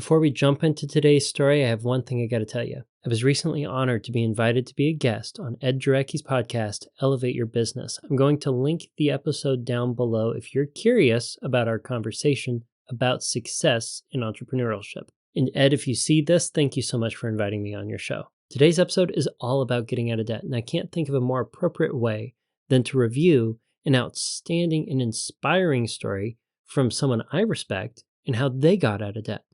Before we jump into today's story, I have one thing I got to tell you. I was recently honored to be invited to be a guest on Ed Jarecki's podcast, Elevate Your Business. I'm going to link the episode down below if you're curious about our conversation about success in entrepreneurship. And Ed, if you see this, thank you so much for inviting me on your show. Today's episode is all about getting out of debt, and I can't think of a more appropriate way than to review an outstanding and inspiring story from someone I respect and how they got out of debt.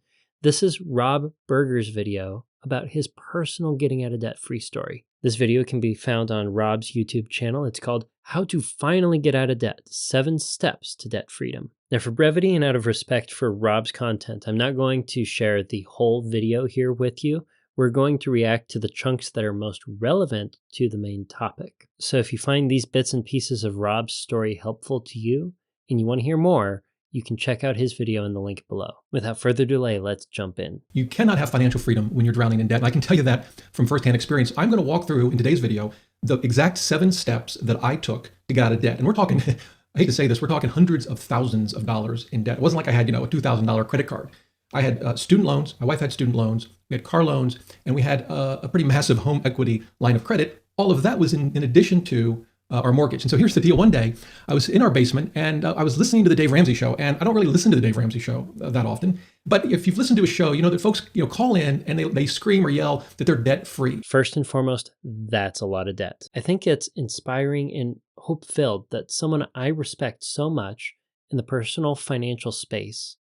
This is Rob Berger's video about his personal getting out of debt free story. This video can be found on Rob's YouTube channel. It's called How to Finally Get Out of Debt, 7 Steps to Debt Freedom. Now, for brevity and out of respect for Rob's content, I'm not going to share the whole video here with you. We're going to react to the chunks that are most relevant to the main topic. So if you find these bits and pieces of Rob's story helpful to you and you want to hear more, you can check out his video in the link below. Without further delay, let's jump in. You cannot have financial freedom when you're drowning in debt. And I can tell you that from firsthand experience. I'm going to walk through in today's video the exact 7 steps that I took to get out of debt. And we're talking, I hate to say this, we're talking hundreds of thousands of dollars in debt. It wasn't like I had, a $2,000 credit card. I had student loans. My wife had student loans. We had car loans, and we had a pretty massive home equity line of credit. All of that was in addition to our mortgage. And so here's the deal. One day I was in our basement and I was listening to the Dave Ramsey show, and I don't really listen to the Dave Ramsey show that often, but if you've listened to a show, you know that folks, call in and they scream or yell that they're debt free. First and foremost, that's a lot of debt. I think it's inspiring and hope-filled that someone I respect so much in the personal financial space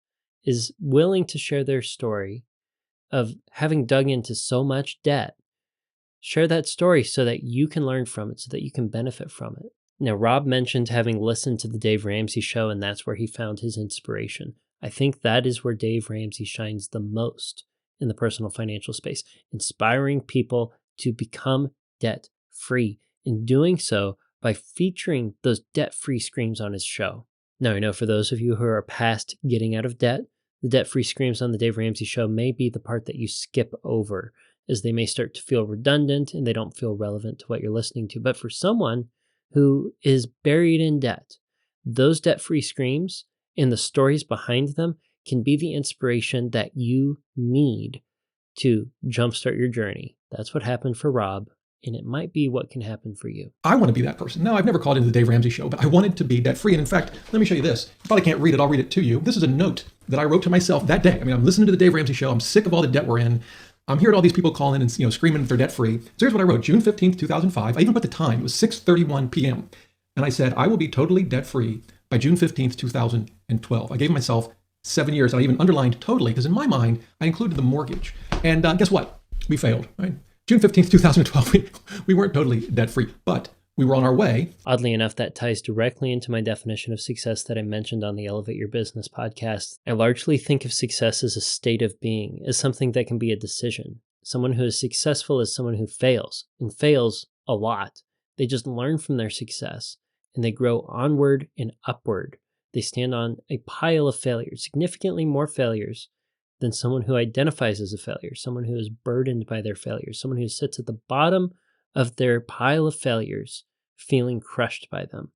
is willing to share their story of having dug into so much debt. Share that story so that you can learn from it, so that you can benefit from it. Now, Rob mentioned having listened to the Dave Ramsey show, and that's where he found his inspiration. I think that is where Dave Ramsey shines the most in the personal financial space, inspiring people to become debt-free, and doing so by featuring those debt-free screams on his show. Now, I know for those of you who are past getting out of debt, the debt-free screams on the Dave Ramsey show may be the part that you skip over, as they may start to feel redundant and they don't feel relevant to what you're listening to. But for someone who is buried in debt, those debt-free screams and the stories behind them can be the inspiration that you need to jumpstart your journey. That's what happened for Rob, and it might be what can happen for you. I want to be that person. No, I've never called into the Dave Ramsey show, but I wanted to be debt-free. And in fact, let me show you this. You probably can't read it. I'll read it to you. This is a note that I wrote to myself that day. I'm listening to the Dave Ramsey show. I'm sick of all the debt we're in. I'm hearing all these people calling and screaming that they're debt-free. So here's what I wrote, June 15th, 2005. I even put the time. It was 6:31 p.m. And I said, I will be totally debt-free by June 15th, 2012. I gave myself 7 years. And I even underlined totally, because in my mind, I included the mortgage. And guess what? We failed, right? June 15th, 2012, we weren't totally debt-free, but we were on our way. Oddly enough, that ties directly into my definition of success that I mentioned on the Elevate Your Business podcast. I largely think of success as a state of being, as something that can be a decision. Someone who is successful is someone who fails, and fails a lot. They just learn from their success, and they grow onward and upward. They stand on a pile of failures, significantly more failures than someone who identifies as a failure, someone who is burdened by their failures, someone who sits at the bottom of their pile of failures, feeling crushed by them.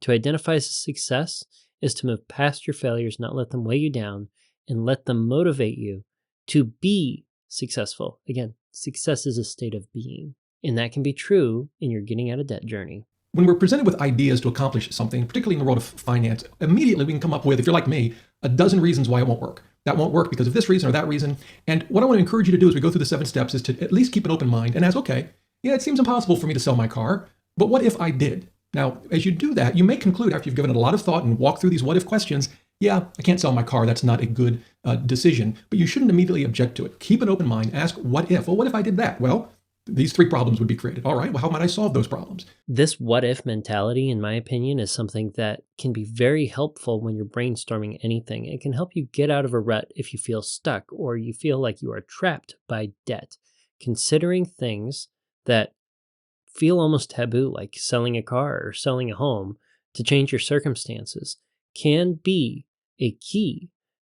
To identify as a success is to move past your failures, not let them weigh you down, and let them motivate you to be successful. Again, success is a state of being, and that can be true in your getting out of debt journey. When we're presented with ideas to accomplish something, particularly in the world of finance, immediately we can come up with, if you're like me, a dozen reasons why it won't work. That won't work because of this reason or that reason. And what I want to encourage you to do as we go through the 7 steps is to at least keep an open mind and ask, okay, yeah, it seems impossible for me to sell my car, but what if I did? Now, as you do that, you may conclude after you've given it a lot of thought and walked through these what if questions, yeah, I can't sell my car. That's not a good decision, but you shouldn't immediately object to it. Keep an open mind. Ask, what if? Well, what if I did that? Well, these 3 problems would be created. All right, well, how might I solve those problems? This what if mentality, in my opinion, is something that can be very helpful when you're brainstorming anything. It can help you get out of a rut if you feel stuck or you feel like you are trapped by debt. Considering things that feel almost taboo, like selling a car or selling a home, to change your circumstances can be a key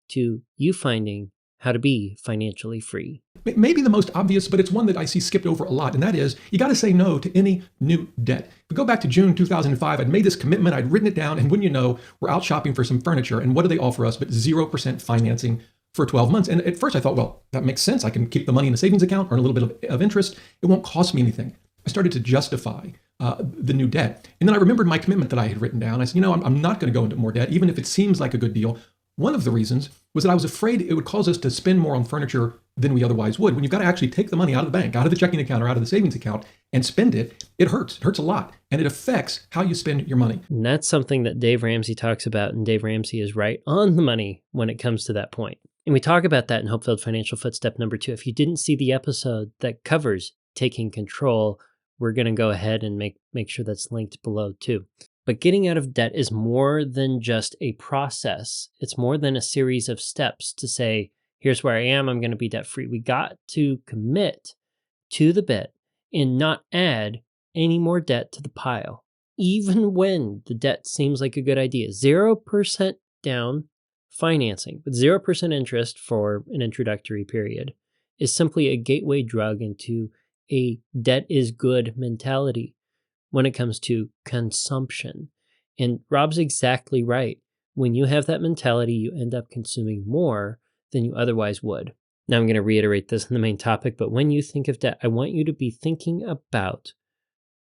to you finding how to be financially free. Maybe the most obvious, but it's one that I see skipped over a lot, and that is you got to say no to any new debt. If we go back to June 2005, I'd made this commitment, I'd written it down, and wouldn't you know, we're out shopping for some furniture, and what do they offer us but 0% financing for 12 months. And at first I thought, well, that makes sense. I can keep the money in a savings account, earn a little bit of interest. It won't cost me anything. I started to justify the new debt. And then I remembered my commitment that I had written down. I said, I'm not going to go into more debt, even if it seems like a good deal. One of the reasons was that I was afraid it would cause us to spend more on furniture than we otherwise would. When you've got to actually take the money out of the bank, out of the checking account or out of the savings account and spend it, it hurts. It hurts a lot. And it affects how you spend your money. And that's something that Dave Ramsey talks about. And Dave Ramsey is right on the money when it comes to that point. And we talk about that in HopeFilled Financial Footstep number 2. If you didn't see the episode that covers taking control, we're going to go ahead and make sure that's linked below too. But getting out of debt is more than just a process. It's more than a series of steps to say, here's where I am, I'm going to be debt free. We got to commit to the bit and not add any more debt to the pile, even when the debt seems like a good idea. 0% down financing with 0% interest for an introductory period is simply a gateway drug into a debt is good mentality when it comes to consumption. And Rob's exactly right. When you have that mentality, you end up consuming more than you otherwise would. Now I'm going to reiterate this in the main topic, but when you think of debt, I want you to be thinking about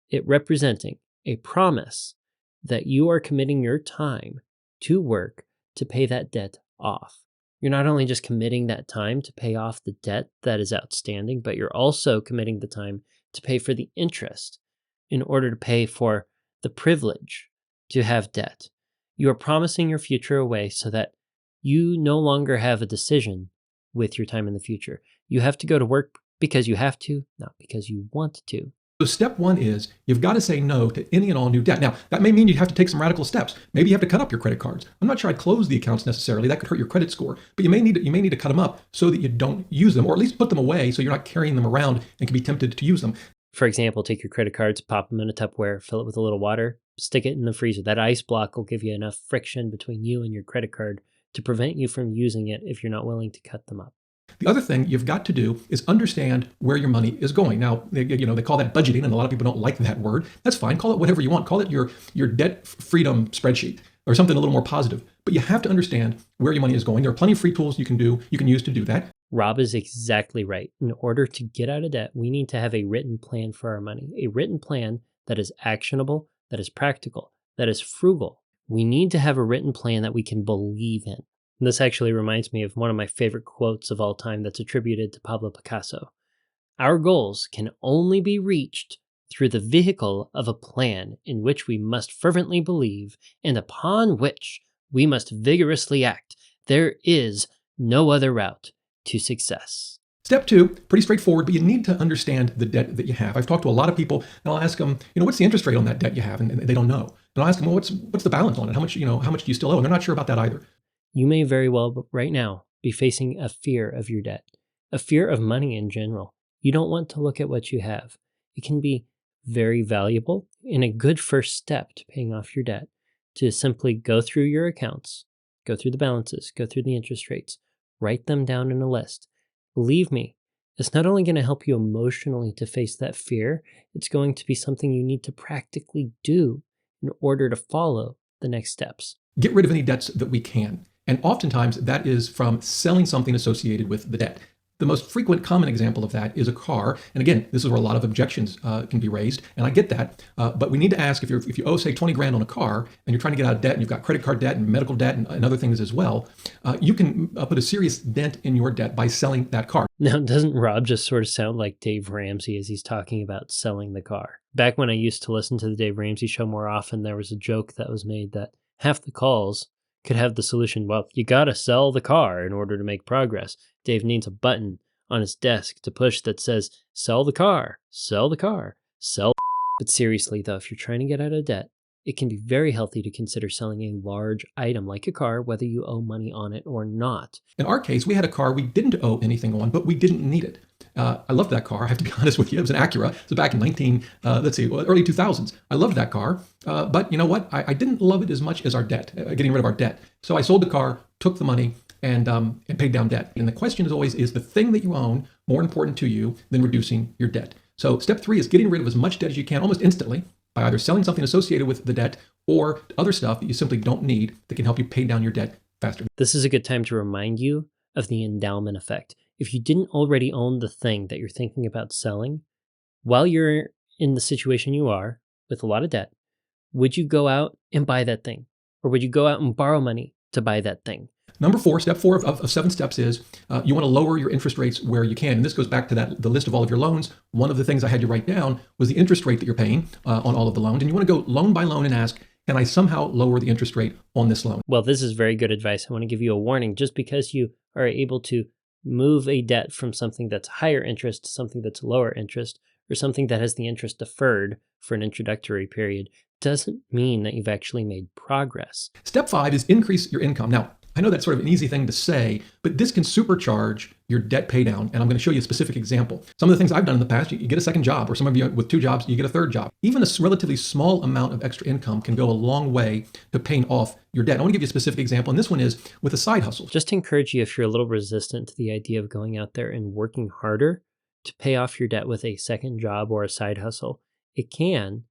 it representing a promise that you are committing your time to work to pay that debt off. You're not only just committing that time to pay off the debt that is outstanding, but you're also committing the time to pay for the interest in order to pay for the privilege to have debt. You are promising your future away so that you no longer have a decision with your time in the future. You have to go to work because you have to, not because you want to. So step 1 is you've got to say no to any and all new debt. Now, that may mean you have to take some radical steps. Maybe you have to cut up your credit cards. I'm not sure I'd close the accounts necessarily. That could hurt your credit score. But you may need to cut them up so that you don't use them, or at least put them away so you're not carrying them around and can be tempted to use them. For example, take your credit cards, pop them in a Tupperware, fill it with a little water, stick it in the freezer. That ice block will give you enough friction between you and your credit card to prevent you from using it if you're not willing to cut them up. The other thing you've got to do is understand where your money is going. Now, they call that budgeting, and a lot of people don't like that word. That's fine. Call it whatever you want. Call it your debt freedom spreadsheet or something a little more positive. But you have to understand where your money is going. There are plenty of free tools you can use to do that. Rob is exactly right. In order to get out of debt, we need to have a written plan for our money, a written plan that is actionable, that is practical, that is frugal. We need to have a written plan that we can believe in. And this actually reminds me of one of my favorite quotes of all time that's attributed to Pablo Picasso. Our goals can only be reached through the vehicle of a plan in which we must fervently believe and upon which we must vigorously act. There is no other route to success. Step 2, pretty straightforward, but you need to understand the debt that you have. I've talked to a lot of people, and I'll ask them, what's the interest rate on that debt you have? And they don't know. And I'll ask them, well, what's the balance on it? How much do you still owe? And they're not sure about that either. You may very well, but right now, be facing a fear of your debt, a fear of money in general. You don't want to look at what you have. It can be very valuable and a good first step to paying off your debt to simply go through your accounts, go through the balances, go through the interest rates, write them down in a list. Believe me, it's not only going to help you emotionally to face that fear, it's going to be something you need to practically do in order to follow the next steps. Get rid of any debts that we can. And oftentimes that is from selling something associated with the debt. The most frequent common example of that is a car. And again, this is where a lot of objections can be raised. And I get that. But we need to ask if you owe, say, 20 grand on a car and you're trying to get out of debt and you've got credit card debt and medical debt and other things as well, you can put a serious dent in your debt by selling that car. Now, doesn't Rob just sort of sound like Dave Ramsey as he's talking about selling the car? Back when I used to listen to the Dave Ramsey show more often, there was a joke that was made that half the calls could have the solution, well, you got to sell the car in order to make progress. Dave needs a button on his desk to push that says, sell the car, sell the car, sell. But seriously, though, if you're trying to get out of debt, it can be very healthy to consider selling a large item like a car, whether you owe money on it or not. In our case, we had a car we didn't owe anything on, but we didn't need it. I loved that car. I have to be honest with you. It was an Acura. It was back in early 2000s. I loved that car. But you know what? I didn't love it as much as our debt, getting rid of our debt. So I sold the car, took the money, and paid down debt. And the question is always, is the thing that you own more important to you than reducing your debt? So step 3 is getting rid of as much debt as you can almost instantly by either selling something associated with the debt or other stuff that you simply don't need that can help you pay down your debt faster. This is a good time to remind you of the endowment effect. If you didn't already own the thing that you're thinking about selling, while you're in the situation you are with a lot of debt, would you go out and buy that thing? Or would you go out and borrow money to buy that thing? Number four, step four of 7 steps is you want to lower your interest rates where you can. And this goes back to the list of all of your loans. One of the things I had you write down was the interest rate that you're paying on all of the loans. And you want to go loan by loan and ask, can I somehow lower the interest rate on this loan? Well, this is very good advice. I want to give you a warning. Just because you are able to move a debt from something that's higher interest to something that's lower interest, or something that has the interest deferred for an introductory period, doesn't mean that you've actually made progress. Step 5 is increase your income. Now, I know that's sort of an easy thing to say, but this can supercharge your debt pay down. And I'm going to show you a specific example. Some of the things I've done in the past, you get a second job, or some of you with 2 jobs, you get a third job. Even a relatively small amount of extra income can go a long way to paying off your debt. I want to give you a specific example, and this one is with a side hustle. Just to encourage you, if you're a little resistant to the idea of going out there and working harder to pay off your debt with a second job or a side hustle, it can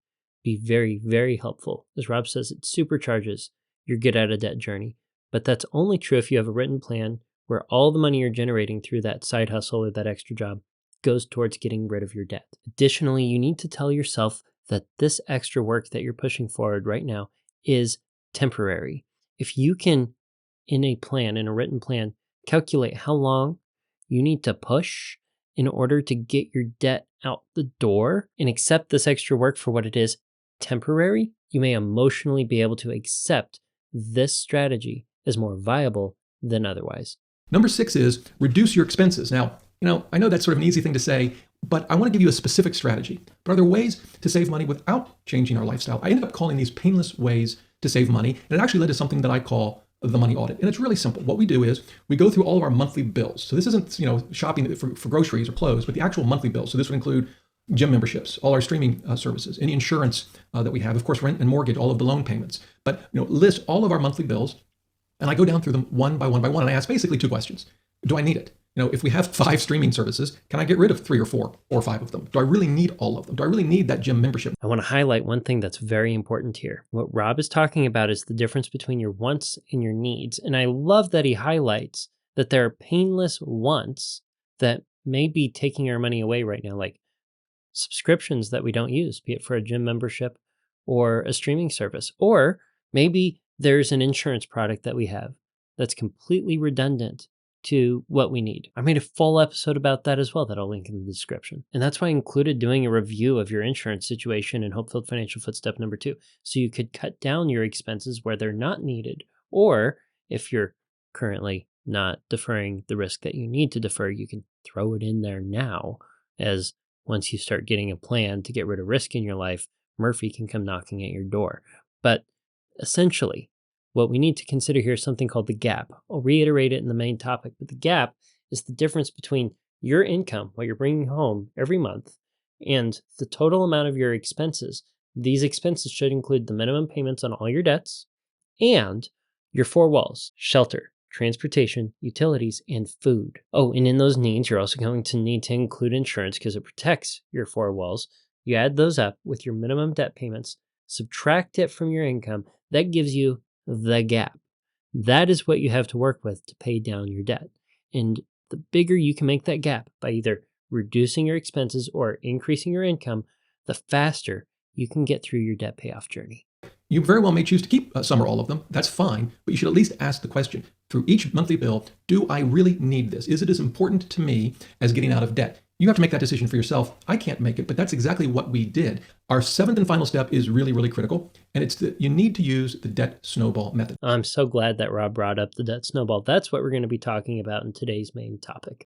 be very, very helpful. As Rob says, it supercharges your get out of debt journey. But that's only true if you have a written plan where all the money you're generating through that side hustle or that extra job goes towards getting rid of your debt. Additionally, you need to tell yourself that this extra work that you're pushing forward right now is temporary. If you can, in a written plan, calculate how long you need to push in order to get your debt out the door and accept this extra work for what it is, temporary, you may emotionally be able to accept this strategy is more viable than otherwise. Number 6 is reduce your expenses. Now, I know that's sort of an easy thing to say, but I want to give you a specific strategy. But are there ways to save money without changing our lifestyle? I ended up calling these painless ways to save money, and it actually led to something that I call the money audit. And it's really simple. What we do is we go through all of our monthly bills. So this isn't, shopping for groceries or clothes, but the actual monthly bills. So this would include gym memberships, all our streaming services, any insurance that we have, of course, rent and mortgage, all of the loan payments. But list all of our monthly bills. And I go down through them one by one, and I ask basically 2 questions. Do I need it? If we have 5 streaming services, can I get rid of 3 or 4 or 5 of them? Do I really need all of them? Do I really need that gym membership? I want to highlight one thing that's very important here. What Rob is talking about is the difference between your wants and your needs. And I love that he highlights that there are painless wants that may be taking our money away right now, like subscriptions that we don't use, be it for a gym membership or a streaming service, or maybe there's an insurance product that we have that's completely redundant to what we need. I made a full episode about that as well that I'll link in the description. And that's why I included doing a review of your insurance situation in HopeFilled Financial Footstep number 2, so you could cut down your expenses where they're not needed, or if you're currently not deferring the risk that you need to defer, you can throw it in there now, as once you start getting a plan to get rid of risk in your life, Murphy can come knocking at your door. But essentially, what we need to consider here is something called the gap. I'll reiterate it in the main topic, but the gap is the difference between your income, what you're bringing home every month, and the total amount of your expenses. These expenses should include the minimum payments on all your debts and your 4 walls: shelter, transportation, utilities, and food. Oh, and in those needs, you're also going to need to include insurance because it protects your 4 walls. You add those up with your minimum debt payments, subtract it from your income. That gives you the gap. That is what you have to work with to pay down your debt. And the bigger you can make that gap by either reducing your expenses or increasing your income, the faster you can get through your debt payoff journey. You very well may choose to keep some or all of them. That's fine, but you should at least ask the question through each monthly bill, do I really need this? Is it as important to me as getting out of debt? You have to make that decision for yourself. I can't make it, but that's exactly what we did. Our 7th and final step is really, really critical, and it's that you need to use the debt snowball method. I'm so glad that Rob brought up the debt snowball. That's what we're going to be talking about in today's main topic.